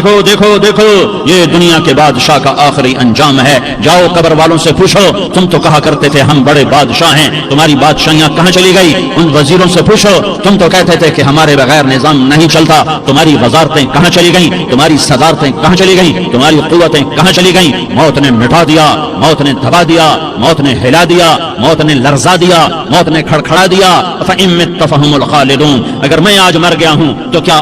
دیکھو دیکھو دیکھو یہ دنیا کے بادشاہ کا آخری انجام ہے. جاؤ قبر والوں سے پوچھو تم تو کہا کرتے تھے ہم بڑے بادشاہ ہیں, تمہاری بادشاہیاں کہاں چلی گئی؟ ان وزیروں سے پوچھو تم تو کہتے تھے کہ ہمارے بغیر نظام نہیں چلتا, تمہاری وزارتیں کہاں چلی گئیں؟ تمہاری صدارتیں کہاں چلی گئیں؟ تمہاری قوتیں کہاں چلی گئیں؟ موت نے مٹا دیا, موت نے دبا دیا, موت نے ہلا دیا, موت نے لرزا دیا, موت نے کھڑکھڑا دیا. فَإِن مِتَّ فَهُمُ الْخَالِدُونَ, اگر میں آج مر گیا ہوں تو کیا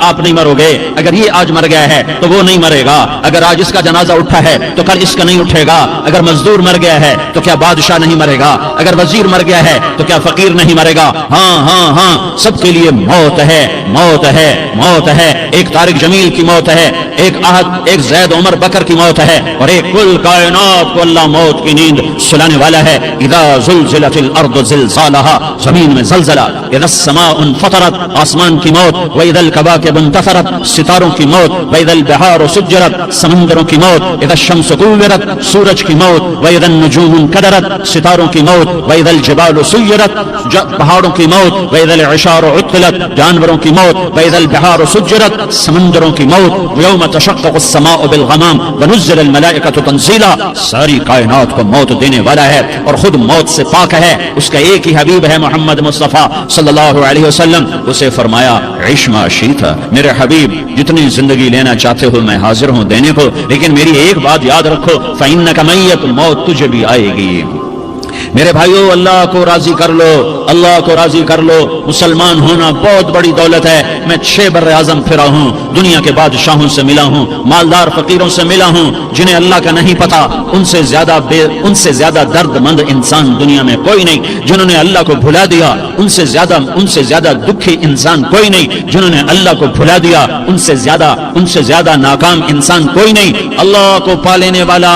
آپ نہیں مرو گے؟ اگر یہ آج مر گیا ہے تو وہ نہیں مرے گا. اگر آج اس کا جنازہ اٹھا ہے تو کل اس کا نہیں اٹھے گا. اگر مزدور مر گیا ہے تو کیا بادشاہ نہیں مرے گا؟ اگر وزیر مر گیا ہے تو کیا فقیر نہیں مرے گا؟ ہاں ہاں ہاں, سب کے لیے موت ہے, موت ہے, موت ہے. ایک طارق جمیل کی موت ہے, ایک زید عمر بکر کی موت ہے, اور ایک کل کائنات کو اللہ موت کی نیند سلانے والا ہے. اذا زلزلت الارض زلزالها, زمین میں زلزلہ. اذا السماء انفطرت, آسمان کی موت. واذا الكواكب انتثرت, ستاروں کی موت. واذا البحار سجرت, سمندروں کی موت. اذا الشمس كورت, سورج کی موت. واذا النجوم انكدرت, ستاروں کی موت. واذا الجبال سيرت, پہاڑوں کی موت. واذا العشار عطلت, جانوروں کی موت. واذا البحار سجرت, سمندروں کی موت. یوم تشقق السماء بالغمام ونزل الملائکۃ تنزیلا, ساری کائنات کو موت دینے والا ہے اور خود موت سے پاک ہے. اس کا ایک ہی حبیب ہے محمد مصطفیٰ صلی اللہ علیہ وسلم. اسے فرمایا عش ما شئت, میرے حبیب جتنی زندگی لینا چاہتے ہو میں حاضر ہوں دینے کو, لیکن میری ایک بات یاد رکھو, فإنک میت, موت تجھے بھی آئے گی. میرے بھائیو اللہ کو راضی کر لو, اللہ کو راضی کر لو. مسلمان ہونا بہت بڑی دولت ہے. میں 6 بر اعظم پھرا ہوں, دنیا کے بادشاہوں سے ملا ہوں, مالدار فقیروں سے ملا ہوں, جنہیں اللہ کا نہیں پتا. ان سے زیادہ درد مند انسان دنیا میں کوئی نہیں جنہوں نے اللہ کو بھلا دیا. ان سے زیادہ دکھی انسان کوئی نہیں جنہوں نے اللہ کو بھلا دیا. ان سے زیادہ ناکام انسان کوئی نہیں. اللہ کو پا لینے والا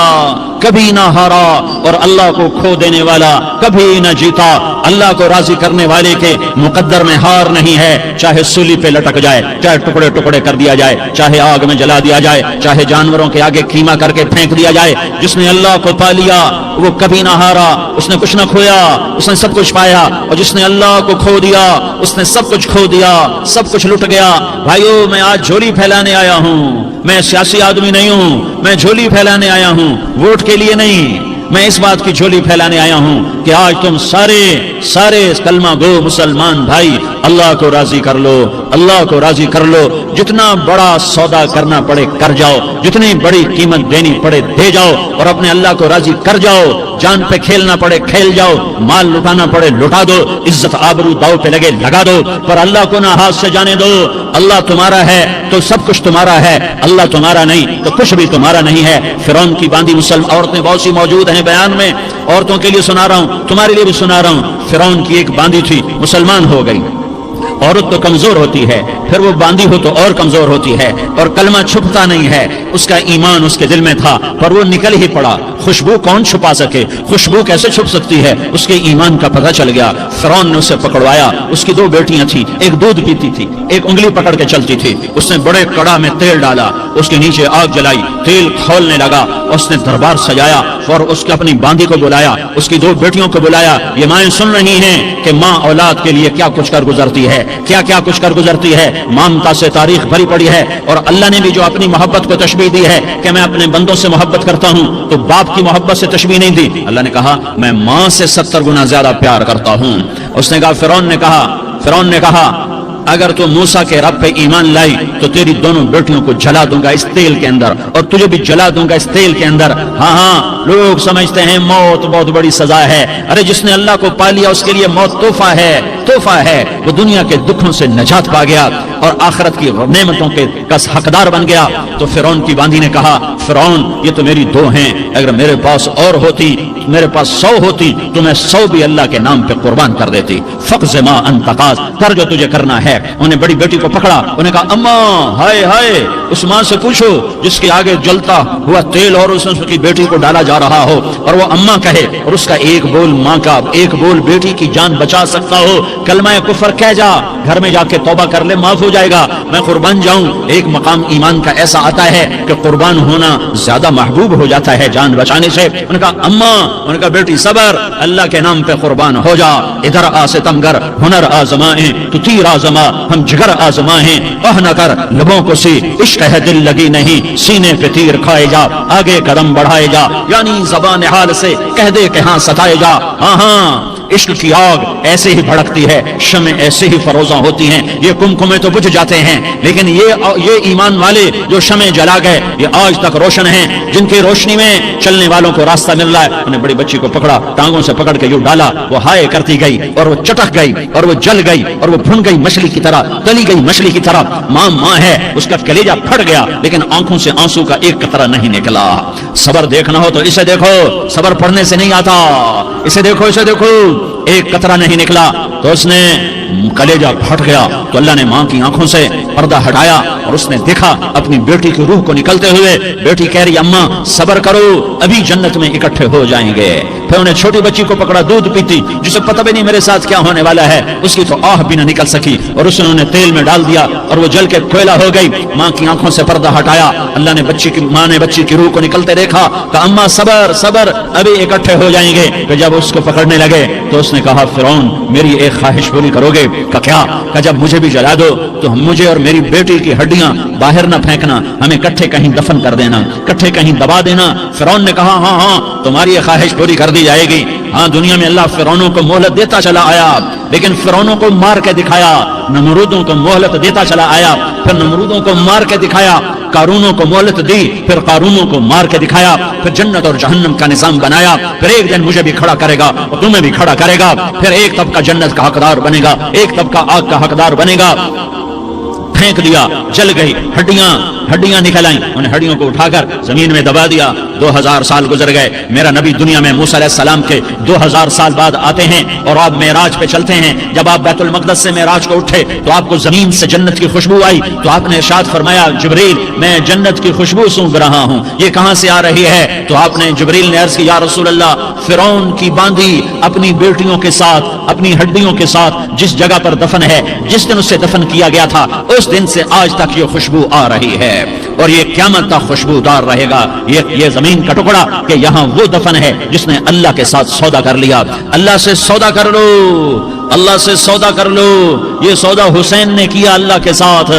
کبھی نہ ہارا اور اللہ کو کھو دینے والا کبھی نہ جیتا. اللہ کو راضی کرنے والے کے مقدر میں ہار نہیں ہے. چاہے سولی پہ لٹک جائے, چاہے ٹکڑے ٹکڑے کر دیا جائے, چاہے آگ میں جلا دیا جائے, چاہے جانوروں کے آگے کیما کر کے پھینک دیا جائے. جس نے اللہ کو پا لیا وہ کبھی نہ ہارا, اس نے کچھ نہ کھویا, اس نے سب کچھ پایا. اور جس نے اللہ کو کھو دیا اس نے سب کچھ کھو دیا, سب کچھ لٹ گیا. بھائیو میں آج جھولی پھیلانے آیا ہوں, میں سیاسی آدمی نہیں ہوں, میں جھولی پھیلانے آیا ہوں, ووٹ کے لیے نہیں. میں اس بات کی جھولی پھیلانے آیا ہوں کہ آج تم سارے کلمہ گو مسلمان بھائی اللہ کو راضی کر لو, اللہ کو راضی کر لو. جتنا بڑا سودا کرنا پڑے کر جاؤ, جتنی بڑی قیمت دینی پڑے دے جاؤ, اور اپنے اللہ کو راضی کر جاؤ. جان پہ کھیلنا پڑے کھیل جاؤ, مال لٹانا پڑے لٹا دو, عزت آبرو داؤ پہ لگے لگا دو, پر اللہ کو نہ ہاتھ سے جانے دو. اللہ تمہارا ہے تو سب کچھ تمہارا ہے, اللہ تمہارا نہیں تو کچھ بھی تمہارا نہیں ہے. فرعون کی باندھی مسلم عورتیں بہت سی موجود ہیں بیان میں, عورتوں کے لیے سنا رہا ہوں, تمہارے لیے بھی سنا رہا ہوں. فرعون کی ایک باندھی تھی, مسلمان ہو گئی. عورت تو کمزور ہوتی ہے, پھر وہ باندھی ہو تو اور کمزور ہوتی ہے, اور کلمہ چھپتا نہیں ہے. اس کا ایمان اس کے دل میں تھا پر وہ نکل ہی پڑا. خوشبو کون چھپا سکے, خوشبو کیسے چھپ سکتی ہے؟ اس کے ایمان کا پتہ چل گیا. فرعون نے اسے پکڑوایا. اس کی 2 بیٹیاں تھیں, ایک دودھ پیتی تھی, ایک انگلی پکڑ کے چلتی تھی. اس نے بڑے کڑا میں تیل ڈالا, اس کے نیچے آگ جلائی, تیل کھولنے لگا. اس نے دربار سجایا اور اس کے اپنی باندھی کو بلایا, اس کی 2 بیٹیوں کو بلایا. یہ مائیں سن رہی ہیں کہ ماں اولاد کے لیے کیا کچھ کر گزرتی ہے, کیا کچھ کر گزرتی ہے. مامتا سے تاریخ بھری پڑی ہے. اور اللہ نے بھی جو اپنی محبت کو تشبیہ دی ہے کہ میں اپنے بندوں سے محبت کرتا ہوں, تو باپ کی محبت سے تشبیہ نہیں دی. اللہ نے کہا میں ماں سے 70 گنا زیادہ پیار کرتا ہوں. اس نے کہا فرعون نے کہا اگر تو موسیٰ کے رب پہ ایمان لائی تو تیری دونوں بیٹیوں کو جلا دوں گا اس تیل کے اندر, اور تجھے بھی جلا دوں گا اس تیل کے اندر. ہاں لوگ سمجھتے ہیں موت بہت بڑی سزا ہے. ارے جس نے اللہ کو پا لیا اس کے لیے موت تحفہ ہے. وہ دنیا کے دکھوں سے نجات پا گیا اور آخرت کی نعمتوں کے حقدار بن گیا. تو فرعون کی باندھی نے کہا فرعون یہ تو میری 2 ہیں, اگر میرے پاس اور ہوتی, میرے پاس 100 ہوتی تو میں 100 بھی اللہ کے نام پہ قربان کر دیتی. فقض ما انت قاض, کر جو تجھے کرنا ہے. انہیں بڑی بیٹی کو پکڑا, انہیں کہا اماں ہائے ہائے, اس ماں سے پوچھو جس کے آگے جلتا ہوا تیل اور اس کی بیٹی کو ڈالا جا رہا ہو, اور وہ اماں کہے اور اس کا ایک بول ماں کا, ایک بول بیٹی کی جان بچا سکتا ہو. کلمہ کفر کہہ جا, گھر میں جا کے توبہ کر لے, معاف ہو جائے گا. میں قربان جاؤں. ایک مقام ایمان کا ایسا آتا ہے کہ قربان ہونا زیادہ محبوب ہو جاتا ہے جان بچانے سے. انہوں نے کہا اماں ان کا بیٹی صبر، اللہ کے نام پہ قربان ہو جا، ادھر آ ستمگر ہنر آزمائیں تو تیر آزما ہم جگر آزمائیں، اہ نہ کر لبوں کو سی عشق ہے دل لگی نہیں، سینے پہ تیر کھائے جا آگے قدم بڑھائے جا، یعنی زبان حال سے کہہ دے کہ ہاں ستائے جا۔ ہاں ہاں عشق کی آگ ایسے ہی بھڑکتی ہے، شمع ایسے ہی فروزاں ہوتی ہیں، یہ کمکمے تو بجھ جاتے ہیں، لیکن یہ ایمان والے جو شمع جلا گئے یہ آج تک روشن ہیں، جن کی روشنی میں چلنے والوں کو راستہ مل رہا ہے۔ انہیں بڑی بچی کو پکڑا، ٹانگوں سے پکڑ کے یوں ڈالا، وہ ہائے کرتی گئی اور وہ چٹک گئی اور وہ جل گئی اور وہ بھن گئی مچھلی کی طرح، تلی گئی مچھلی کی طرح۔ ماں ماں ہے، اس کا کلیجہ پھٹ گیا لیکن آنکھوں سے آنسو کا ایک قطرہ نہیں نکلا۔ صبر دیکھنا ہو تو اسے دیکھو، صبر پڑھنے سے نہیں آتا، اسے دیکھو اسے دیکھو، ایک قطرہ نہیں نکلا تو اس نے کلیجہ پھٹ گیا، تو اللہ نے ماں کی آنکھوں سے پردہ ہٹایا اور اس نے دیکھا اپنی بیٹی کی روح کو نکلتے ہوئے۔ بیٹی کہہ رہی اماں صبر کرو، ابھی جنت میں اکٹھے ہو جائیں گے۔ پھر انہیں چھوٹی بچی کو پکڑا، دودھ پیتی، جسے پتہ بھی نہیں میرے ساتھ کیا ہونے والا ہے، اس کی تو آہ بھی نہ نکل سکی، اور اس نے انہیں تیل میں ڈال دیا اور وہ جل کے کوئلہ ہو گئی۔ ماں کی آنکھوں سے پردہ ہٹایا، اللہ نے ماں نے بچی کی روح کو نکلتے دیکھا، کہا اماں صبر صبر، ابھی اکٹھے ہو جائیں گے۔ کہ جب اس کو پکڑنے لگے تو اس نے کہا فرعون میری ایک خواہش پوری کرو گے؟ کہ کیا؟ کہ جب مجھے بھی جلا دو تو مجھے اور میری بیٹی کی ہڈیاں باہر نہ پھینکنا، ہمیں کٹھے کہیں دفن کر دینا، کٹھے کہیں دبا دینا۔ فرعون نے کہا ہاں ہاں تمہاری یہ خواہش پوری کر دی جائے گی۔ ہاں دنیا میں اللہ فرعونوں کو مہلت دیتا چلا آیا، لیکن فرعونوں کو مار کے دکھایا، نمرودوں کو مہلت دیتا چلا آیا، پھر نمرودوں کو مار کے دکھایا، قارونوں کو مہلت دی، پھر قارونوں کو مار کے دکھایا، پھر جنت اور جہنم کا نظام بنایا، پھر ایک دن مجھے بھی کھڑا کرے گا اور تمہیں بھی کھڑا کرے گا، پھر ایک طبقہ جنت کا حقدار بنے گا، ایک طبقہ آگ کا حقدار بنے گا۔ پھینک دیا، جل گئی، ہڈیاں نکل آئیں، ان ہڈیوں کو اٹھا کر زمین میں دبا دیا۔ 2000 سال گزر گئے، میرا نبی دنیا میں موسیٰ علیہ السلام کے 2000 سال بعد آتے ہیں اور آپ معراج پہ چلتے ہیں۔ جب آپ بیت المقدس سے معراج کو اٹھے تو آپ کو زمین سے جنت کی خوشبو آئی، تو آپ نے ارشاد فرمایا جبریل میں جنت کی خوشبو سونگ رہا ہوں، یہ کہاں سے آ رہی ہے؟ تو آپ نے جبریل نے عرض کی یا رسول اللہ فرعون کی باندھی اپنی بیٹیوں کے ساتھ، اپنی ہڈیوں کے ساتھ جس جگہ پر دفن ہے، جس دن اسے دفن کیا گیا تھا، اس دن سے آج تک یہ خوشبو آ رہی ہے اور یہ قیامت تک خوشبودار رہے گا۔ یہ زمین کا ٹکڑا کہ یہاں وہ دفن ہے جس نے اللہ کے ساتھ سودا کر لیا۔ اللہ سے سودا کر لو، اللہ سے سودا کر لو۔ یہ سودا حسین نے کیا اللہ کے ساتھ،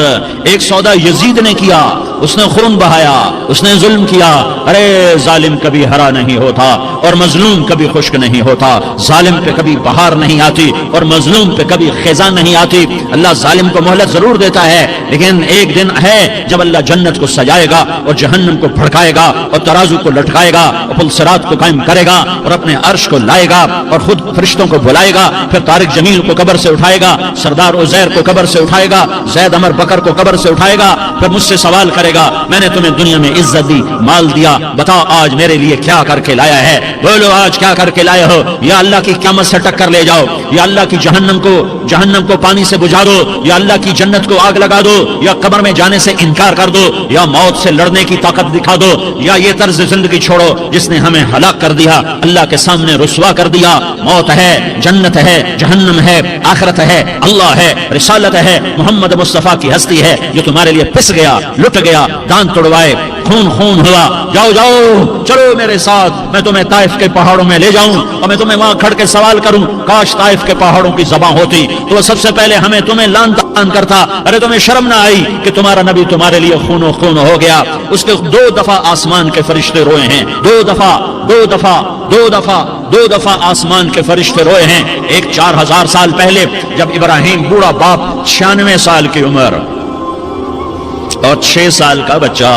ایک سودا یزید نے کیا، اس نے خون بہایا، اس نے ظلم کیا۔ ارے ظالم کبھی ہرا نہیں ہوتا اور مظلوم کبھی خشک نہیں ہوتا، ظالم پہ کبھی بہار نہیں آتی اور مظلوم پہ کبھی خزاں نہیں آتی۔ اللہ ظالم کو مہلت ضرور دیتا ہے، لیکن ایک دن ہے جب اللہ جنت کو سجائے گا اور جہنم کو بھڑکائے گا اور ترازو کو لٹکائے گا اور پل صراط کو قائم کرے گا اور اپنے عرش کو لائے گا اور خود فرشتوں کو بلائے گا، پھر طارق جمیل کو قبر سے اٹھائے گا، سردار عزیر کو قبر سے اٹھائے گا، زید عمر بکر کو قبر سے اٹھائے گا، پھر مجھ سے سوال کرے گا میں نے تمہیں دنیا میں عزت دی، مال دیا، بتاؤ آج میرے لیے کیا کر کے لایا ہے؟ بولو آج کیا کر کے لائے ہو؟ یا اللہ کی قیامت سے ٹکر لے جاؤ، یا اللہ کی جہنم کو پانی سے بجھا دو، یا اللہ کی جنت کو آگ لگا دو، یا قبر میں جانے سے انکار کر دو، یا موت سے لڑنے کی طاقت دکھا دو، یا یہ طرز زندگی چھوڑو جس نے ہمیں ہلاک کر دیا، اللہ کے سامنے رسوا کر دیا۔ موت ہے، جنت ہے، جہنم ہے، آخرت ہے، اللہ ہے، رسالت ہے، محمد مصطفیٰ کی ہستی ہے، جو تمہارے لیے پس گیا، لٹ گیا، دان توڑوائے، خون ہوا۔ جاؤ جاؤ چلو میرے ساتھ، میں تمہیں طائف کے پہاڑوں میں لے جاؤں اور میں تمہیں وہاں کھڑ کے سوال کروں، کاش طائف کے پہاڑوں کی زبان ہوتی تو وہ سب سے پہلے ہمیں تمہیں لان تان کرتا۔ ارے تمہیں شرم نہ آئی کہ تمہارا نبی تمہارے لیے خون ہو گیا؟ اس کے 2 دفعہ آسمان کے فرشتے روئے ہیں، 2 دفعہ آسمان کے فرشتے روئے ہیں۔ ایک 4000 سال پہلے جب ابراہیم بوڑھا باپ 96 سال کی عمر اور 6 سال کا بچہ،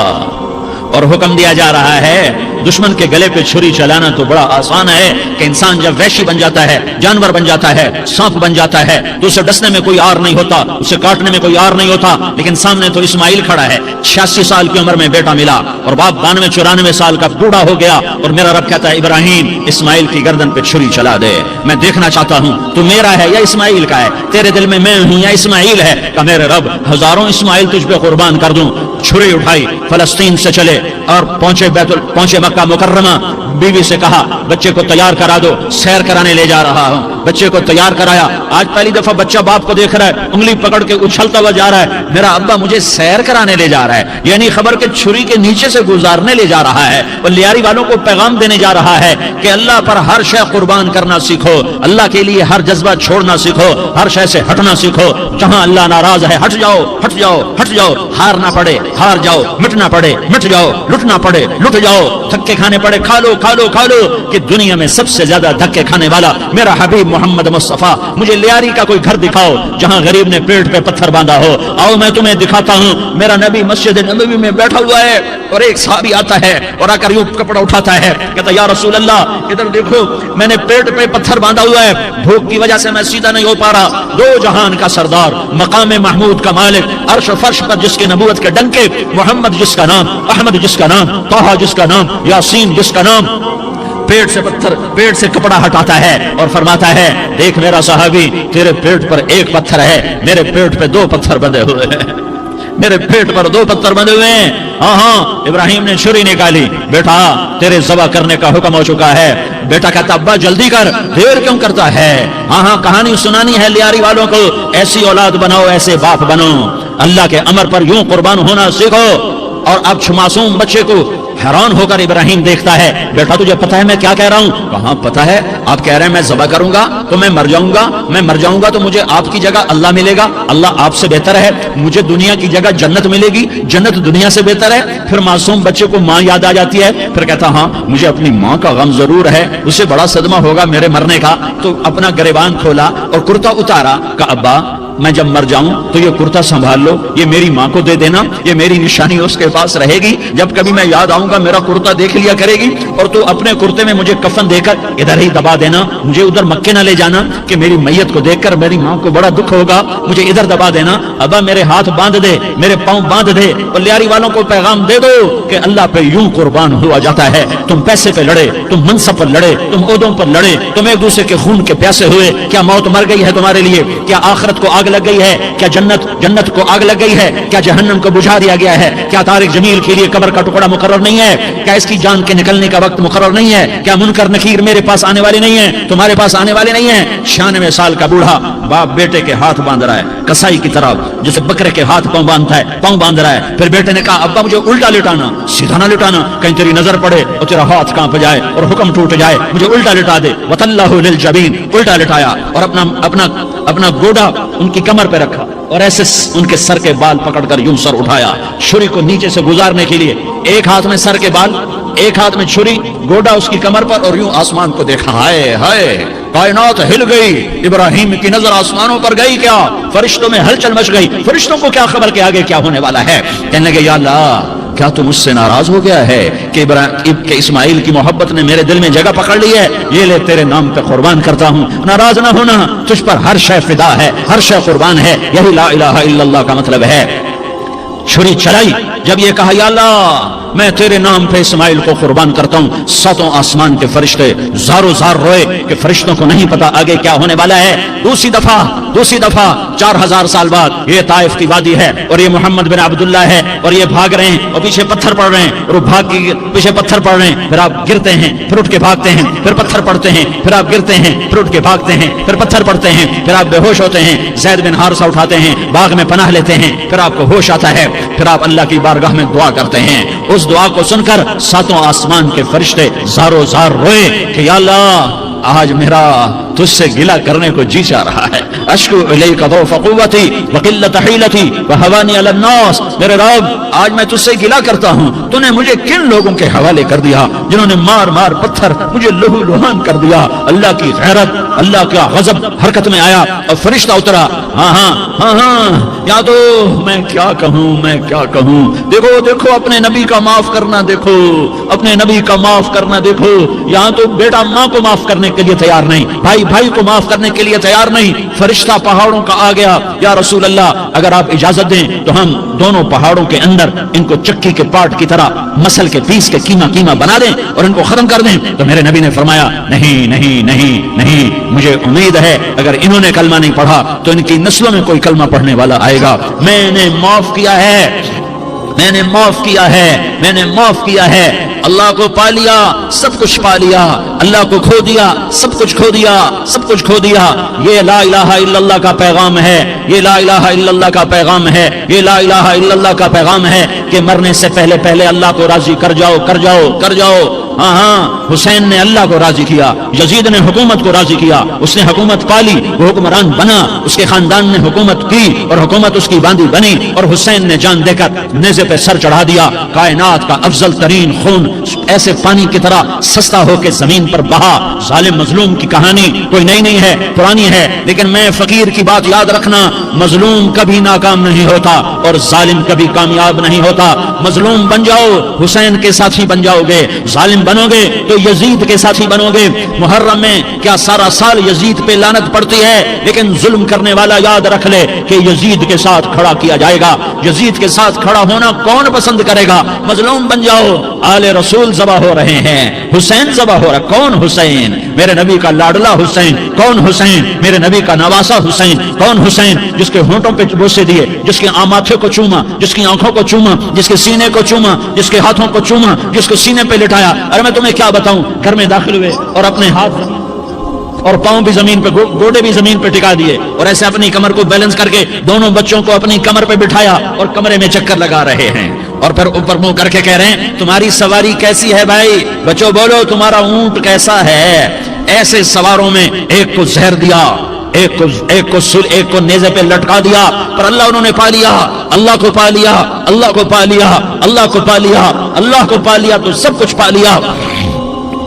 اور حکم دیا جا رہا ہے دشمن کے گلے پہ چھری چلانا تو بڑا آسان ہے کہ انسان جب وحشی بن جاتا ہے، جانور بن جاتا ہے، سانپ بن جاتا ہے تو اسے ڈسنے میں کوئی آر نہیں ہوتا، اسے کاٹنے میں کوئی آر نہیں ہوتا، لیکن سامنے تو اسماعیل کھڑا ہے، 86 سال کی عمر میں بیٹا ملا اور باپ 92-94 سال کا بوڑھا ہو گیا، اور میرا رب کہتا ہے ابراہیم اسماعیل کی گردن پہ چھری چلا دے، میں دیکھنا چاہتا ہوں تو میرا ہے یا اسماعیل کا ہے، تیرے دل میں میں ہوں یا اسماعیل ہے؟ کہ میرے رب ہزاروں اسماعیل تجھ پہ قربان کر دوں۔ چھری اٹھائی، فلسطین سے چلے اور پہنچے مکہ مکرمہ، बीवी से कहा बच्चे को तैयार करा दो, सैर कराने ले जा रहा हूँ। बच्चे को तैयार कराया। आज पहली दफा बच्चा बाप को देख रहा है, उंगली पकड़ के उछलता हुआ जा रहा है, मेरा अब्बा मुझे सैर कराने ले जा रहा है, यानी खबर के छुरी के नीचे से गुजारने ले जा रहा है। और लियारी वालों को पैगाम देने जा रहा है कि अल्लाह पर हर शय कुर्बान करना सीखो, अल्लाह के लिए हर जज्बा छोड़ना सीखो, हर शय से हटना सीखो। जहां अल्लाह नाराज है हट जाओ, हट जाओ, हट जाओ। हार ना पड़े हार जाओ, मिटना पड़े मिट जाओ, लुटना पड़े लुट जाओ, धक्के खाने पड़े खा लो खा लो खा लो। कि दुनिया में सबसे ज्यादा धक्के खाने वाला मेरा हबीब मोहम्मद मुस्तफा। मुझे लियारी का कोई घर दिखाओ जहां गरीब ने पेट पे पत्थर बांधा हो। आओ मैं तुम्हें दिखाता हूं। मेरा नबी मस्जिद नबवी में बैठा हुआ है और एक साहबी आता है और आकर यूं कपड़ा उठाता है, कहता या रसूल अल्लाह इधर देखो, मैंने पेट पे पत्थर बांधा हुआ है, भूख की वजह से मैं सीधा नहीं हो पा रहा। दो जहान का सरदार, मकाम महमूद का मालिक, अर्श फर्श पर जिसके नबूवत के डंके, मोहम्मद जिसका नाम, अहमद जिसका नाम, ताहा जिसका नाम, यासीन जिसका नाम, पेट से पत्थर, पेट से कपड़ा हटाता है और फरमाता है देख मेरा सहाबी, तेरे पेट पर एक पत्थर है, मेरे पेट पे दो पत्थर बंधे हुए हैं, मेरे पेट पर दो पत्थर बंधे हुए हैं। हाँ हाँ, इब्राहिम ने छुरी निकाली, बेटा तेरे ज़बह करने का हुक्म हो चुका है। बेटा कहता अब्बा जल्दी कर, देर क्यों करता है। हाँ हाँ, कहानी सुनानी है लियारी वालों को, ऐसी औलाद बनाओ, ऐसे बाप बनो, अल्लाह के अमर पर यूं कुर्बान होना सीखो। और अब मासूम बच्चे को हैरान होकर इब्राहिम देखता है, बेटा तुझे पता है मैं क्या कह रहा हूँ। कहाँ पता है, आप कह रहे हैं मैं ज़बह करूंगा तो मैं मर जाऊंगा, मैं मर जाऊंगा तो मुझे आपकी जगह अल्लाह मिलेगा, अल्लाह आपसे बेहतर है, मुझे दुनिया की जगह जन्नत मिलेगी, जन्नत दुनिया से बेहतर है। फिर मासूम बच्चे को माँ याद आ जाती है, फिर कहता हाँ मुझे अपनी माँ का गम जरूर है, उसे बड़ा सदमा होगा मेरे मरने का। तो अपना गिरबान खोला और कुर्ता उतारा, कहा अब्बा मैं जब मर जाऊं तो ये कुर्ता संभाल लो, ये मेरी माँ को दे देना, ये मेरी निशानी उसके पास रहेगी, जब कभी मैं याद आऊंगा मेरा कुर्ता देख लिया करेगी। और तू अपने कुर्ते में मुझे कफन देकर इधर ही दबा देना, मुझे उधर मक्के ना ले जाना कि मेरी मैयत को देखकर मेरी माँ को बड़ा दुख होगा, मुझे इधर दबा देना। अब्बा मेरे हाथ बांध दे, मेरे पांव बांध दे। और लियारी वालों को पैगाम दे दो कि अल्लाह पे यूं कुर्बान हुआ जाता है। तुम पैसे पे लड़े, तुम मनसब पर लड़े, तुम ओहदों पर लड़े, तुम एक दूसरे के खून के प्यासे हुए, क्या मौत मर गई है तुम्हारे लिए, क्या आखिरत को आग लग गई है, क्या जन्नत को आग लग गई है, क्या जहन्नम को बुझा दिया गया है, क्या तारिक जमील के लिए कब्र का टुकड़ा मुकर्रर नहीं है, क्या इसकी जान के निकलने का वक्त मुकर्रर नहीं है, क्या मुनकर नकीर मेरे पास आने वाले नहीं है, तुम्हारे पास आने वाले नहीं है। 96 साल का बूढ़ा बाप बेटे के हाथ बांध रहा है कसाई की तरह, जैसे बकरे के हाथ पांव बांधता है, पांव बांध रहा है। फिर बेटे ने कहा अब्बा मुझे उल्टा लिटाना, सीधा ना लिटाना, कहीं तेरी नजर पड़े और तेरा हाथ कांप जाए और हुक्म टूट जाए, मुझे उल्टा लिटा दे। वतल्लाहु लिल जबीन, उल्टा लिटाया और अपना गोड़ा उनकी कमर पे रखा और ऐसे उनके सर के बाल पकड़कर यूं सर उठाया, छुरी को नीचे से गुजारने के लिए। एक हाथ में सर के बाल, एक हाथ में छुरी, गोड़ा उसकी कमर पर, और यूं आसमान को देखा। हाय हाय, कायनात हिल गई, इब्राहिम की नजर आसमानों पर गई, क्या फरिश्तों में हलचल मच गई। फरिश्तों को क्या खबर के आगे क्या होने वाला है। कहने लगे या अल्लाह क्या तू मुझसे नाराज हो गया है कि इस्माइल की मोहब्बत ने मेरे दिल में जगह पकड़ ली है, ये ले तेरे नाम पे कुर्बान करता हूँ। नाराज ना होना, तुझ पर हर शय फिदा है, हर शय कुर्बान है, यही ला इलाहा इल्लल्लाह का मतलब है। छुरी चलाई, जब ये कहा या अल्लाह मैं तेरे नाम पे इस्माइल को कुर्बान करता हूं, सातों आसमान के फरिश्ते जारो जार रोए कि फरिश्तों को नहीं पता आगे क्या होने वाला है। दूसरी दफा 4000 साल बाद ये ताइफ की वादी है और ये मोहम्मद बिन अब्दुल्लाह है और ये भाग रहे हैं और पीछे पत्थर पड़ रहे हैं, और वो भाग के पीछे पत्थर पड़ रहे हैं, फिर आप गिरते हैं, फिर उठ के भागते हैं, फिर पत्थर पड़ते हैं, फिर आप गिरते हैं, फिर उठ के भागते हैं, फिर पत्थर पड़ते हैं, फिर आप बेहोश होते हैं, ज़ैद बिन हारिसा उठाते हैं, बाग में पनाह लेते हैं, फिर आपको होश आता है, फिर आप अल्लाह की बारगाह में दुआ करते हैं। उस दुआ को सुनकर सातों आसमान के फरिश्ते जारो जार रोए कि या अल्लाह आज मेरा तुझसे गिला करने को जी चाह रहा है। अश्कु इलैका ज़ौफ़ क़ुव्वती व क़िल्लतहीलती व हवानी अला अन्नास, मेरे रब आज मैं तुझसे गिला करता हूँ, तूने मुझे किन लोगों के हवाले कर दिया जिन्होंने मार मार पत्थर मुझे लहू लुहान कर दिया। अल्लाह की गैरत, अल्लाह का गज़ब हरकत में आया और फरिश्ता उतरा। हाँ या तो मैं क्या कहूँ। देखो अपने नबी का माफ करना, देखो अपने नबी का माफ करना, देखो यहाँ तो बेटा माँ को माफ करने के लिए तैयार नहीं, भाई को माफ करने के लिए तैयार नहीं। फरिश्ता पहाड़ों का आ गया, या रसूल अल्लाह अगर आप इजाजत दें तो हम दोनों पहाड़ों के अंदर इनको चक्की के पार्ट की तरह मसल के पीस के कीमा बना दें और इनको खत्म कर दें। तो मेरे नबी ने फरमाया नहीं, मुझे उम्मीद है अगर इन्होंने कलमा नहीं पढ़ा तो इनकी नस्लों में कोई कलमा पढ़ने वाला आएगा। मैंने माफ किया है اللہ کو پا لیا سب کچھ پا لیا، اللہ کو کھو دیا سب کچھ کھو دیا، سب کچھ کھو دیا۔ یہ لا الہ الا اللہ کا پیغام ہے، یہ لا الہ الا اللہ کا پیغام ہے، یہ لا الہ الا اللہ کا پیغام ہے کہ مرنے سے پہلے پہلے اللہ کو راضی کر جاؤ کر جاؤ کر جاؤ۔ ہاں ہاں، حسین نے اللہ کو راضی کیا، یزید نے حکومت کو راضی کیا، اس نے حکومت پالی، وہ حکمران بنا، اس کے خاندان نے حکومت کی اور حکومت اس کی باندھی بنی، اور حسین نے جان دے کر نیزے پہ سر چڑھا دیا۔ کائنات کا افضل ترین خون ایسے پانی کی طرح سستا ہو کے زمین پر بہا۔ ظالم مظلوم کی کہانی کوئی نئی نہیں ہے، پرانی ہے، لیکن میں فقیر کی بات یاد رکھنا، مظلوم کبھی ناکام نہیں ہوتا اور ظالم کبھی کامیاب نہیں ہوتا۔ مظلوم بن جاؤ حسین کے ساتھی بن جاؤ گے، ظالم بنو گے تو یزید کے ساتھی بنو گے۔ محرم میں کیا سارا سال یزید پہ لعنت پڑتی ہے، لیکن ظلم کرنے والا یاد رکھ لے کہ یزید کے ساتھ کھڑا کیا جائے گا۔ یزید کے ساتھ کھڑا ہونا کون پسند کرے گا؟ مظلوم بن جاؤ۔ آل رسول ذبح ہو رہے ہیں، حسین ذبح ہو رہا۔ کون حسین؟ میرے نبی کا لاڈلا حسین۔ کون حسین؟ میرے نبی کا نواسا حسین۔ کون حسین؟ جس کے ہونٹوں پہ بوسے دیے، جس کے ماتھے کو چوما، جس کی آنکھوں کو چوما، جس کے سینے کو چوما، جس کے ہاتھوں کو چوما، جس کو سینے پہ لٹایا۔ ارے میں تمہیں کیا بتاؤں، گھر میں داخل ہوئے اور اپنے ہاتھ اور پاؤں بھی زمین پہ، گوڑے بھی زمین پہ ٹکا دیے، اور ایسے اپنی کمر کو بیلنس کر کے دونوں بچوں کو اپنی کمر پہ بٹھایا اور کمرے میں چکر لگا رہے ہیں، اور پھر اوپر منہ کر کے کہہ رہے ہیں تمہاری سواری کیسی ہے بھائی؟ بچوں بولو تمہارا اونٹ کیسا ہے؟ ایسے سواروں میں ایک کو زہر دیا، ایک کو نیزے پہ لٹکا دیا، پر اللہ انہوں نے پا لیا، اللہ کو پا لیا، اللہ کو پا لیا، اللہ کو پا لیا، اللہ کو پا لیا تو سب کچھ پا لیا۔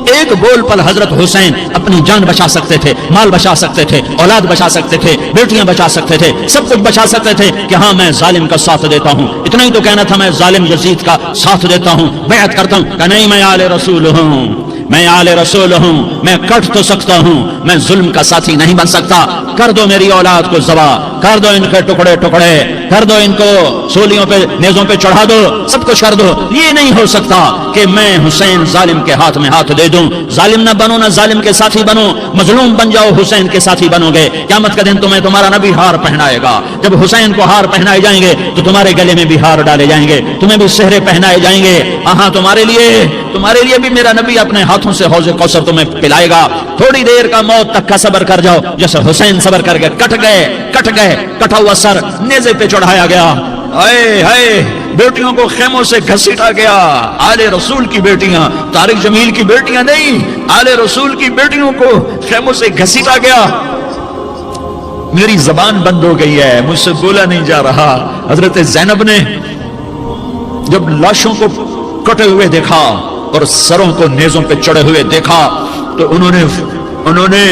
ایک بول پر حضرت حسین اپنی جان بچا سکتے تھے، مال بچا سکتے تھے، اولاد بچا سکتے تھے، بیٹیاں بچا سکتے تھے، سب کچھ بچا سکتے تھے کہ ہاں میں ظالم کا ساتھ دیتا ہوں۔ اتنا ہی تو کہنا تھا، میں ظالم یزید کا ساتھ دیتا ہوں، بیعت کرتا ہوں کہ نہیں میں آل رسول ہوں، میں آل رسول ہوں، میں کٹ تو سکتا ہوں، میں ظلم کا ساتھی نہیں بن سکتا۔ کر دو میری اولاد کو ذبح، کر دو ان کے ٹکڑے ٹکڑے، کر دو ان کو سولیوں پہ نیزوں پہ چڑھا دو، سب کچھ کر دو۔ یہ نہیں ہو سکتا کہ میں حسین ظالم کے ہاتھ میں ہاتھ دے دوں۔ ظالم نہ بنو، نہ ظالم کے ساتھی بنو، مظلوم بن جاؤ، حسین کے ساتھی بنو گے۔ قیامت کا دن تمہیں تمہارا نبی ہار پہنائے گا، جب حسین کو ہار پہنائے جائیں گے تو تمہارے گلے میں بھی ہار ڈالے جائیں گے، تمہیں بھی سہرے پہنائے جائیں گے۔ ہاں تمہارے لیے بھی میرا نبی اپنے ہاتھوں سے حوض کوثر تمہیں پلائے گا۔ تھوڑی دیر کا موت تک کا صبر کر جاؤ، جیسے حسین صبر کر کے کٹ گئے، کٹا ہوا سر نیزے پہ چڑھایا گیا۔ اے ہائے، بیٹیوں کو خیموں سے گھسیٹا گیا۔ آل رسول کی بیٹیاں، طارق جمیل کی بیٹیاں نہیں، آل رسول کی بیٹیوں کو خیموں سے گھسیٹا گیا۔ میری زبان بند ہو گئی ہے، مجھ سے بولا نہیں جا رہا۔ حضرت زینب نے جب لاشوں کو کٹے ہوئے دیکھا اور سروں کو نیزوں پہ چڑھے ہوئے دیکھا تو انہوں نے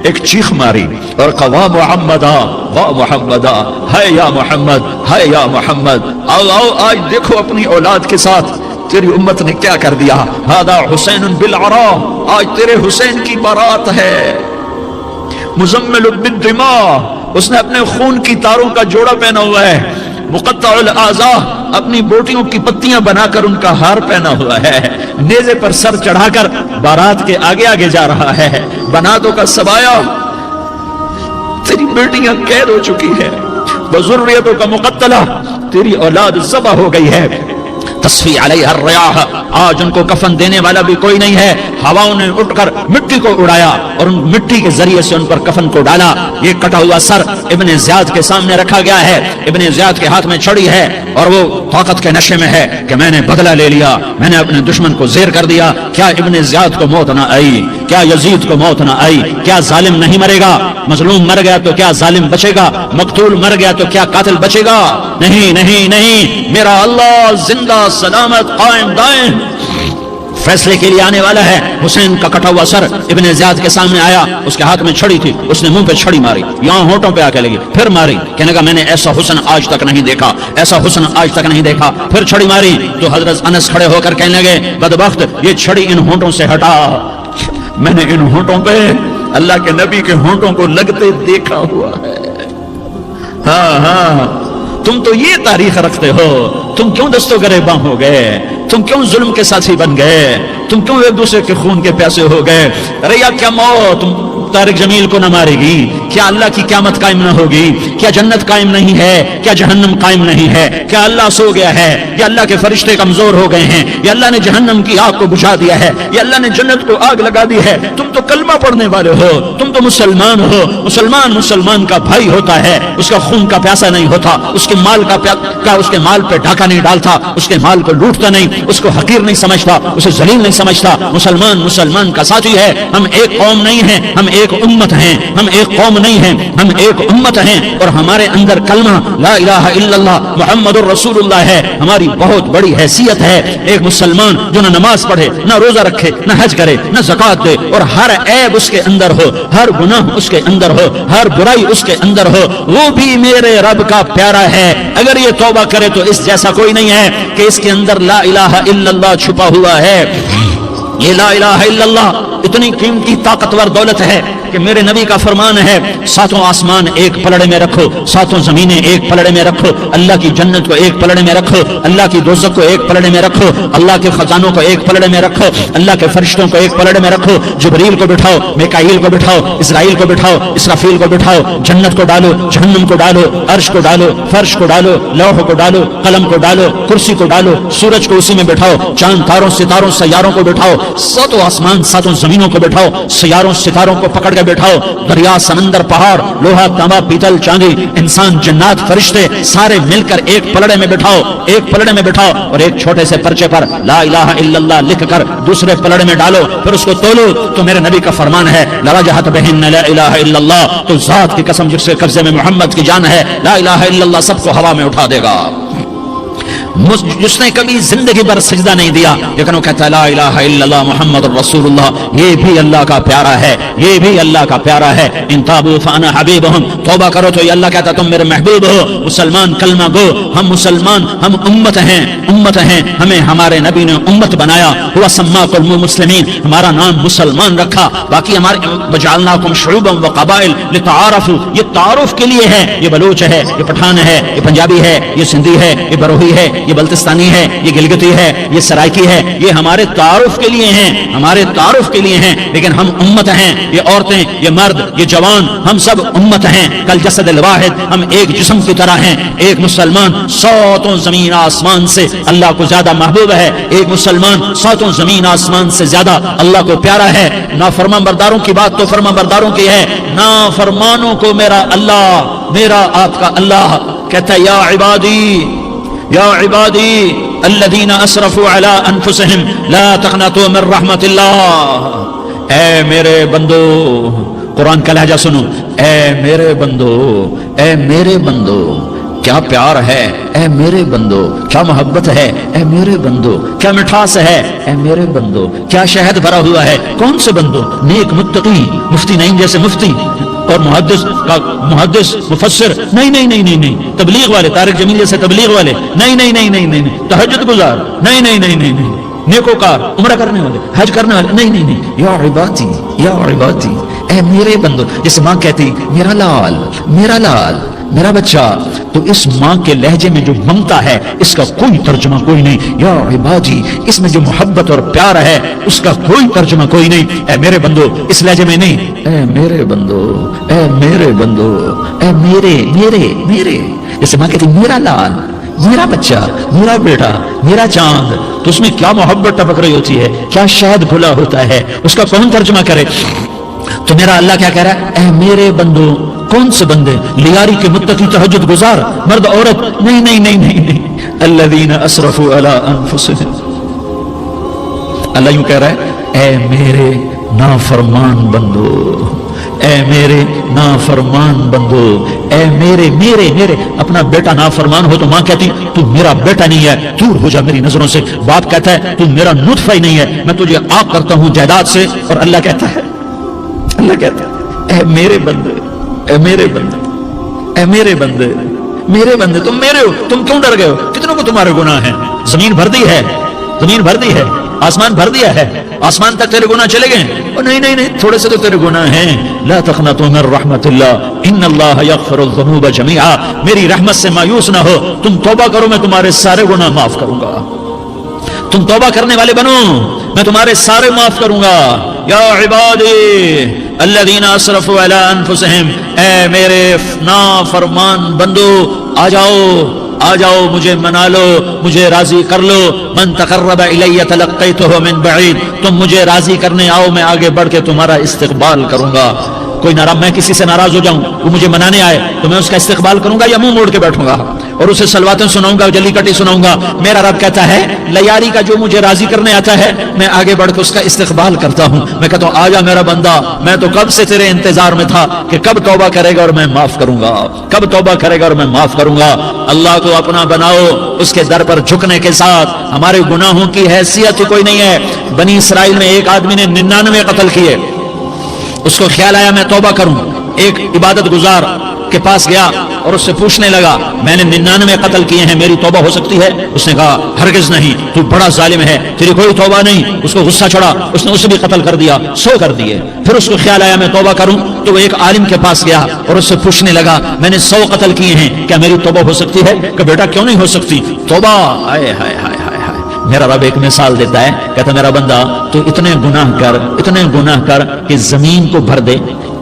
ایک چیخ ماری اور کہا واہ محمدا، واہ محمدا، ہے یا محمد، ہے یا محمد، آؤ آج دیکھو اپنی اولاد کے ساتھ تیری امت نے کیا کر دیا۔ ہذا حسین بالعراء، آج تیرے حسین کی بارات ہے۔ مزمل بالدماء، اس نے اپنے خون کی تاروں کا جوڑا پہنا ہوا ہے۔ مقطع الاعضاء، اپنی بوٹیوں کی پتیاں بنا کر ان کا ہار پہنا ہوا ہے۔ نیزے پر سر چڑھا کر بارات کے آگے آگے جا رہا ہے۔ بناتوں کا سبایا، تیری بیٹیاں قید ہو چکی ہے، بذریتوں کا مقتلہ، تیری اولاد ذبح ہو گئی ہے۔ تصفی علیہ الریاح، آج ان کو کفن دینے والا بھی کوئی نہیں ہے۔ ہواؤں نے اٹھ کر مٹی کو اڑایا اور ان مٹی کے ذریعے سے ان پر کفن کو ڈالا۔ یہ کٹا ہوا سر ابن زیاد کے سامنے رکھا گیا ہے۔ ابن زیاد کے ہاتھ میں چھڑی ہے اور وہ طاقت کے نشے میں ہے کہ میں نے بدلہ لے لیا، میں نے اپنے دشمن کو زیر کر دیا۔ کیا ابن زیاد کو موت نہ آئی؟ کیا یزید کو موت نہ آئی؟ کیا ظالم نہیں مرے گا؟ مظلوم مر گیا تو کیا ظالم بچے گا؟ مقتول مر گیا تو کیا قاتل بچے گا؟ نہیں نہیں نہیں، میرا اللہ زندہ سلامت قائم دائم فیصلے کے لیے آنے والا ہے۔ حسین کا کٹا ہوا سر ابن زیاد کے سامنے آیا، اس کے ہاتھ میں چھڑی تھی، اس نے منہ پہ چھڑی ماری، یہاں ہونٹوں پہ آ کے لگی، پھر ماری، کہنے کا میں نے ایسا حسن آج تک نہیں دیکھا، ایسا حسن آج تک نہیں دیکھا، پھر چھڑی ماری تو حضرت انس کھڑے ہو کر کہنے لگے بدبخت، یہ چھڑی ان ہونٹوں سے ہٹا، میں نے ان ہونٹوں پہ اللہ کے نبی کے ہونٹوں کو لگتے دیکھا ہوا ہے۔ ہاں ہاں، تم تو یہ تاریخ رکھتے ہو، تم کیوں دستوں گریباں ہو گئے؟ तुम क्यों जुल्म के साथी बन गए, तुम क्यों एक दूसरे के खून के प्यासे हो गए। अरे या क्या मौत तारिक जमील को न मारेगी, क्या अल्लाह की क़यामत कायम न होगी, क्या जन्नत कायम नहीं है, क्या जहन्नम कायम नहीं है, क्या अल्लाह सो गया है, या अल्लाह के फरिश्ते कमजोर हो गए हैं, या अल्लाह ने जहन्नम की आग को बुझा दिया है, या अल्लाह ने जन्नत को आग लगा दी है। तुम तो कलमा पढ़ने वाले हो, तुम तो मुसलमान हो। मुसलमान मुसलमान का भाई होता है, उसका खून का प्यासा नहीं होता, उसके माल उसके माल पे ढाका नहीं डालता, उसके माल को लूटता नहीं, उसको हकीर नहीं समझता, उसे जलील नहीं समझता। मुसलमान मुसलमान का साथी है। हम एक कौम नहीं है, हम एक उम्मत हैं, हम एक कौम नहीं हैं, हम एक उम्मत हैं। और हमारे अंदर कलमा ला इलाहा इल्लल्लाह मुहम्मदुर रसूलुल्लाह है, हमारी बहुत बड़ी हैसियत है। एक मुसलमान जो न नमाज पढ़े, न रोजा रखे, न हज करे, न ज़कात दे, और हर ऐब उसके अंदर हो, हर गुनाह उसके अंदर हो, हर बुराई उसके अंदर हो, वो भी मेरे रब का प्यारा है। अगर ये तौबा करे तो इस जैसा कोई नहीं है कि इसके अंदर ला इलाहा इल्लल्लाह छुपा हुआ है। ये ला इलाहा इल्लल्लाह इतनी कीमती ताकतवर दौलत है कि मेरे नबी का फरमान है, सातों आसमान एक पलड़े में रखो, सातों जमीनें एक पलड़े में रखो, अल्लाह की जन्नत को एक पलड़े में रखो, अल्लाह की दोज़ख को एक पलड़े में रखो, अल्लाह के खजानों को एक पलड़े में रखो, अल्लाह के फरिश्तों को एक पलड़े में रखो, जिब्रील को बिठाओ, मिकाईल को बिठाओ, इस्राईल को बिठाओ, इसराफील को बिठाओ, जन्नत को डालो, जहन्नम को डालो, अर्श को डालो, फर्श को डालो, लौह को डालो, कलम को डालो, कुर्सी को डालो, सूरज को उसी में बिठाओ, चांद तारों सितारों सैयारों को बिठाओ, सातों आसमान सातों जमीनों को बिठाओ, सैयारों सितारों को पकड़ के बिठाओ, दरिया समंदर पहाड़ लोहा तांबा पीतल चांदी इंसान जन्नात फरिश्ते सारे मिलकर एक पलड़े में बिठाओ, एक पलड़े में बिठाओ, और एक छोटे से पर्चे पर ला इलाहा इल्लल्लाह लिख कर दूसरे पलड़े में डालो, फिर उसको तोलो। तो मेरे नबी का फरमान है, लरजहत बिहिन्न ला इलाहा इल्लल्लाह, तो जात की कसम जिसके कब्जे में मोहम्मद की जान है, ला इलाहा इल्लल्लाह सबको हवा में उठा देगा। जिसने कभी जिंदगी भर सजदा नहीं दिया लेकिन वो कहता है ला इलाहा इल्लल्लाह मुहम्मदुर रसूलुल्लाह, ये भी अल्लाह का प्यारा है, ये भी अल्लाह का प्यारा है। इन ताबू फाना हबीबुहुम, तौबा करो तो ये अल्लाह कहता तुम मेरे महबूब हो। मुसलमान कलमा गो, हम मुसलमान, हम उम्मत हैं, उम्मत हैं, हमें हमारे नबी ने उम्मत बनाया, हुआ सम्माकुल मुस्लिमीन, हमारा नाम मुसलमान रखा। बाकी हमारे वजअलनाकुम शुऊबन व क़बाइल लितआरफू, ये तारुफ के लिए है, ये बलूच है, ये पठान है, ये पंजाबी है, ये सिंधी है, ये बरोही है, ये बल्तिस्तानी है, ये गिलगिती है, ये सराइकी है, ये हमारे तारुफ के लिए हैं, हमारे तारुफ के लिए हैं। लेकिन हम उम्मत हैं, ये औरतें, ये मर्द, ये जवान, हम सब उम्मत हैं। कल जसदिल वाहिद, हम एक जिस्म की तरह हैं। एक मुसलमान सातों जमीन आसमान से अल्लाह को ज्यादा महबूब है, एक मुसलमान सातों जमीन आसमान से ज्यादा अल्लाह को प्यारा है। नाफरमान बरदारों की बात तो फरमा बरदारों की है, नाफरमानों को मेरा अल्लाह, मेरा आपका अल्लाह कहता है या इबादी या इबादी अल्लज़ीना असरफू अला अनफुसिहिम ला तक़नतू मिन रहमतिल्लाह, ऐ मेरे बंदो, कुरान का लहजा सुनो, ऐ मेरे बंदो, ऐ मेरे बंदो, क्या प्यार है, ऐ मेरे बंदो, क्या मोहब्बत है, ऐ मेरे बंदो, क्या मिठास है, ऐ मेरे बंदो, क्या शहद भरा हुआ है। कौन से बंदो? नेक मुत्तकी, मुफ्ती नहीं जैसे मुफ्ती और मुहद्दिस मुफस्सिर नहीं नहीं नहीं नहीं नहीं, तबलीग वाले, तारिक जमील जैसे तबलीग वाले नहीं नहीं नहीं नहीं नहीं, तहज्जुद गुजार नहीं नहीं नहीं नहीं नहीं, नेकोकार, उम्रा करने वाले, हज करने वाले नहीं नहीं नहीं। या इबादी, या इबादी, ऐ मेरे बंदो, जैसे माँ कहती मेरा लाल, मेरा लाल, मेरा बच्चा, तो इस माँ के लहजे में जो ममता है इसका कोई तर्जुमा कोई नहीं। या इबादी, इसमें जो मोहब्बत और प्यार है उसका कोई तर्जुमा कोई नहीं। ऐ मेरे बंदो, इस लहजे में नहीं, ऐ मेरे बंदो, ऐ मेरे बंदो, ऐ मेरे मेरे मेरे, जैसे माँ कहती मेरा लाल, मेरा बच्चा, मेरा बेटा, मेरा चांद, तो उसमें क्या मोहब्बत टपक रही होती है, क्या शहद घुला होता है, उसका कौन तर्जुमा करे। तो मेरा अल्लाह क्या कह रहा है, ऐ मेरे बंदो, कौन से बंदे? लियारी के मुत्तकी तहज्जुद गुजार, मर्द औरत नहीं नहीं नहीं नहीं नहीं, अल्लज़ीना असरफू अला अनफुसिहिम। अल्लाह यूं कह रहा है, ऐ मेरे नाफरमान बंदो, ऐ मेरे नाफरमान बंदो, ऐ मेरे मेरे मेरे। अपना बेटा नाफरमान हो तो माँ कहती तू मेरा बेटा नहीं है, दूर हो जा मेरी नजरों से। बाप कहता है तू मेरा नुत्फा ही नहीं है, मैं तुझे आग करता हूँ जायदाद से। और अल्लाह कहता है, अल्लाह कहता है, ऐ मेरे बंदे, ऐ मेरे बंदे, ऐ मेरे बंदे, मेरे बंदे, तुम मेरे हो, तुम क्यों डर गए हो? कितनों को तुम्हारे गुनाह हैं? जमीन भर दी है, जमीन भर दी है, आसमान भर दिया है, आसमान तक तेरे गुनाह चले गए। और नहीं नहीं नहीं, थोड़े से तो तेरे गुनाह हैं। ला तक़नतू मिन रहमतिल्लाह इन्नल्लाह यग़फ़िरुज़ ज़ुनूब जमीआ, मेरी रहमत से मायूस ना हो, तुम तौबा करो, मैं तुम्हारे सारे गुनाह माफ करूंगा। तुम तौबा करने वाले बनो, मैं तुम्हारे सारे माफ करूंगा। या इबादी अल्लज़ीना असरफू अला अनफुसिहिम, ऐ मेरे नाफरमान बंदो आ जाओ, मुझे मना लो, मुझे राजी कर लो। मन तक़र्रब इलैया तलक़्क़ैतुहु मिन बईद, तुम मुझे राजी करने आओ, मैं आगे बढ़ के तुम्हारा इस्तक़बाल करूंगा। कोई नाराज, मैं किसी से नाराज हो जाऊं, वो मुझे मनाने आए तो मैं उसका इस्तक़बाल करूंगा या मुंह मोड़ के बैठूंगा और उसे सलवातें सुनाऊंगा, जली कटी सुनाऊंगा। मेरा रब कहता है लयारी का जो मुझे राजी करने आता है, मैं आगे बढ़ के उसका इस्तक़बाल करता हूं। मैं कहता हूं आजा मेरा बंदा, मैं तो कब से तेरे इंतजार में था कि कब तौबा करेगा और मैं माफ करूंगा, कब तौबा करेगा और मैं माफ करूंगा। अल्लाह को अपना बनाओ, उसके दर पर झुकने के साथ हमारे गुनाहों की हैसियत कोई नहीं है। बनी इसराइल में एक आदमी ने 99 कत्ल किए, उसको ख्याल आया मैं तौबा करूं। एक इबादत गुजार के पास गया और उससे पूछने लगा मैंने 99 कत्ल किए हैं, मेरी तौबा हो सकती है? उसने कहा हरगिज नहीं, तू बड़ा जालिम है, तेरी कोई तौबा नहीं। उसको गुस्सा चढ़ा, उसने उसे भी कत्ल कर दिया, 100 कर दिए। फिर उसको ख्याल आया मैं तौबा करूं, तो वो एक आलिम के पास गया और उससे पूछने लगा मैंने 100 कत्ल किए हैं, क्या मेरी तौबा हो सकती है? कि बेटा क्यों नहीं हो सकती तौबा। हाय हाय हाय हाय। मेरा रब एक मिसाल देता है, कहता मेरा बंदा तू इतने गुनाह कर कि जमीन को भर दे,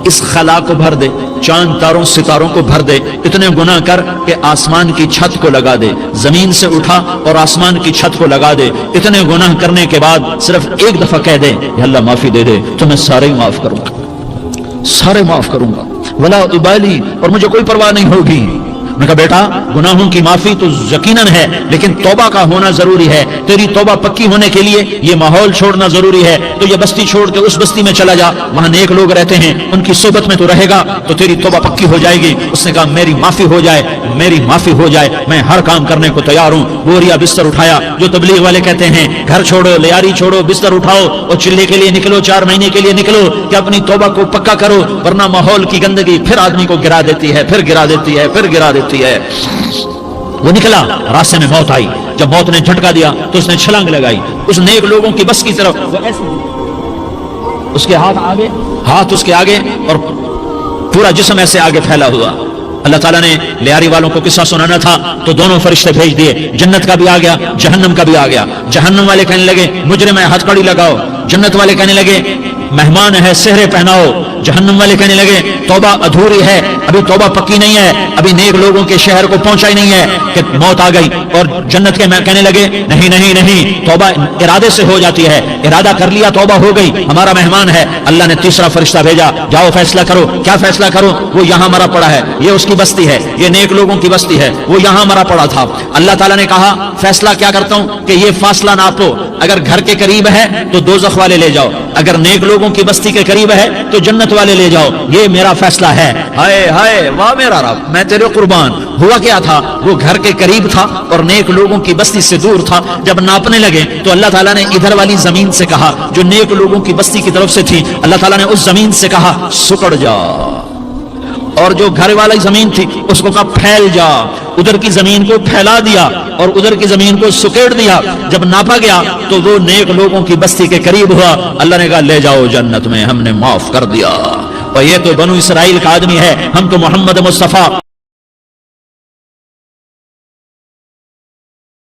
इस खला को भर दे, चांद तारों सितारों को भर दे। इतने गुनाह कर कि आसमान की छत को लगा दे, जमीन से उठा और आसमान की छत को लगा दे। इतने गुनाह करने के बाद सिर्फ एक दफा कह दे अल्लाह माफी दे दे, तो मैं सारे माफ करूंगा, सारे माफ करूंगा, वला उबाली, और मुझे कोई परवाह नहीं होगी। उन्होंने कहा बेटा गुनाहों की माफी तो यकीनन है, लेकिन तौबा का होना जरूरी है। तेरी तौबा पक्की होने के लिए ये माहौल छोड़ना जरूरी है। तो ये बस्ती छोड़ के उस बस्ती में चला जा, वहां नेक लोग रहते हैं, उनकी सोबत में तो रहेगा तो तेरी तौबा पक्की हो जाएगी। उसने कहा मेरी माफी हो जाए, मेरी माफी हो जाए, मैं हर काम करने को तैयार हूं। बोरिया बिस्तर उठाया, जो तबलीग वाले कहते हैं घर छोड़ो, लियारी छोड़ो, बिस्तर उठाओ और चिल्ले के लिए निकलो, 4 महीने के लिए निकलो कि अपनी तौबा को पक्का करो, वरना माहौल की गंदगी फिर आदमी को गिरा देती है, फिर गिरा देती है, फिर गिरा देती है। वो निकला, रास्ते में मौत आई। जब मौत ने झटका दिया तो उसने छलांग लगाई उस नेक लोगों की बस की तरफ। वो ऐसे उसके हाथ उसके आगे और पूरा जिस्म ऐसे आगे फैला हुआ। अल्लाह ताला ने लियारी वालों को किस्सा सुनाना था तो दोनों फरिश्ते भेज दिए, जन्नत का भी आ गया, जहन्नम का भी आ गया। जहन्नम वाले कहने लगे मुजरिम है, हथकड़ी लगाओ। जन्नत वाले कहने लगे मेहमान है, सेहरे पहनाओ। जहन्नम वाले कहने लगे तौबा अधूरी है, अभी तौबा पक्की नहीं है, अभी नेक लोगों के शहर को पहुंचा ही नहीं है कि मौत आ गई। और जन्नत के कहने लगे नहीं नहीं नहीं, तौबा इरादे से हो जाती है, इरादा कर लिया तौबा हो गई, हमारा मेहमान है। अल्लाह ने तीसरा फरिश्ता भेजा, जाओ फैसला करो। क्या फैसला करो? वो यहां मरा पड़ा है, ये उसकी बस्ती है, ये नेक लोगों की बस्ती है, वो यहां मरा पड़ा था। अल्लाह ताला ने कहा फैसला क्या करता हूं कि ये फासला नापो, अगर घर के करीब है तो दोज़ख वाले ले जाओ, अगर नेक लोगों की बस्ती के करीब है तो जन्नत वाले ले जाओ। ये मेरा फैसला है। हाय हाय वाह मेरा रब, मैं तेरे कुर्बान। हुआ क्या था? वो घर के करीब था और नेक लोगों की बस्ती से दूर था। जब नापने लगे तो अल्लाह ताला ने इधर वाली जमीन से कहा जो नेक लोगों की बस्ती की तरफ से थी, अल्लाह ताला ने उस जमीन से कहा सुकड़ जा, और जो घर वाली जमीन थी उसको कहा फैल जा। उधर की जमीन को फैला दिया और उधर की जमीन को सुकेड़ दिया। जब नापा गया तो वो नेक लोगों की बस्ती के करीब हुआ। अल्लाह ने कहा ले जाओ जन्नत में, हमने माफ कर दिया। और ये तो बनु इसराइल का आदमी है, हम तो मोहम्मद मुस्तफा